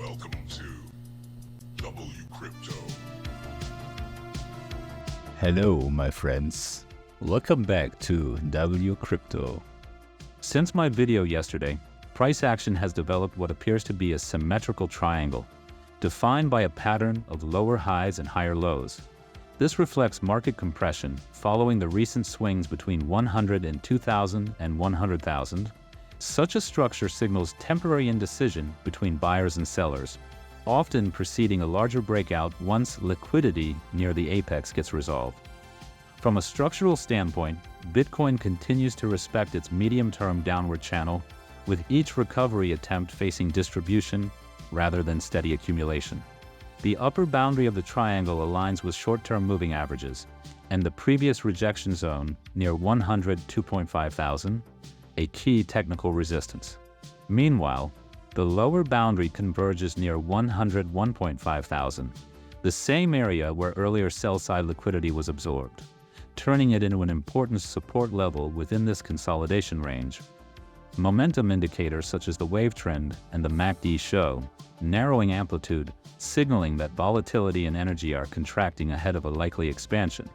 Welcome to WCrypto. Hello, my friends. Welcome back to WCrypto. Since my video yesterday, price action has developed what appears to be a symmetrical triangle, defined by a pattern of lower highs and higher lows. This reflects market compression following the recent swings between 100 and 2,000 and 100,000. Such a structure signals temporary indecision between buyers and sellers, often preceding a larger breakout once liquidity near the apex gets resolved. From a structural standpoint, Bitcoin continues to respect its medium-term downward channel, with each recovery attempt facing distribution rather than steady accumulation. The upper boundary of the triangle aligns with short-term moving averages, and the previous rejection zone near 102.5 thousand, a key technical resistance. Meanwhile, the lower boundary converges near 101.5 thousand, the same area where earlier sell-side liquidity was absorbed, turning it into an important support level within this consolidation range. Momentum indicators such as the wave trend and the MACD show narrowing amplitude, signaling that volatility and energy are contracting ahead of a likely expansion.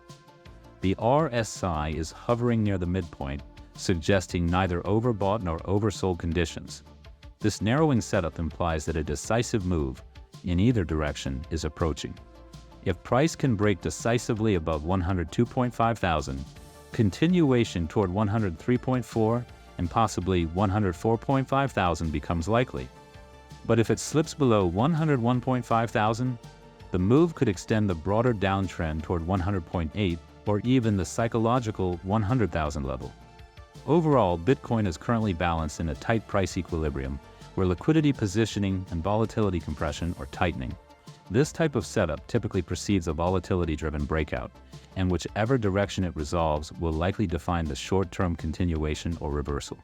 The RSI is hovering near the midpoint, suggesting neither overbought nor oversold conditions. This narrowing setup implies that a decisive move, in either direction, is approaching. If price can break decisively above 102.5 thousand, continuation toward 103.4 and possibly 104.5 thousand becomes likely. But if it slips below 101.5 thousand, the move could extend the broader downtrend toward 100.8 or even the psychological 100,000 level. Overall, Bitcoin is currently balanced in a tight price equilibrium, where liquidity positioning and volatility compression are tightening. This type of setup typically precedes a volatility-driven breakout, and whichever direction it resolves will likely define the short-term continuation or reversal.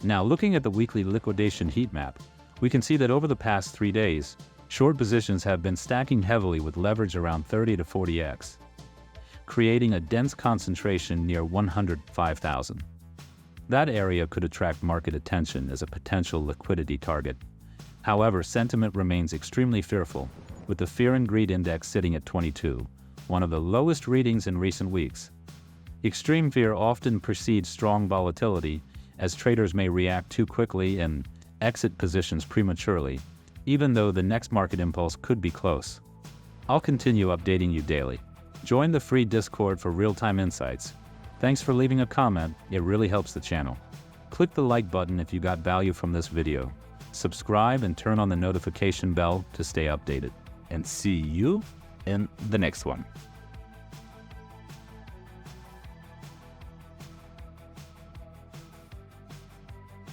Now, looking at the weekly liquidation heat map, we can see that over the past 3 days, short positions have been stacking heavily with leverage around 30 to 40x, creating a dense concentration near 105,000. That area could attract market attention as a potential liquidity target. However, sentiment remains extremely fearful, with the Fear and Greed Index sitting at 22, one of the lowest readings in recent weeks. Extreme fear often precedes strong volatility, as traders may react too quickly and exit positions prematurely, even though the next market impulse could be close. I'll continue updating you daily. Join the free Discord for real-time insights. Thanks for leaving a comment, it really helps the channel. Click the like button if you got value from this video. Subscribe and turn on the notification bell to stay updated. And see you in the next one.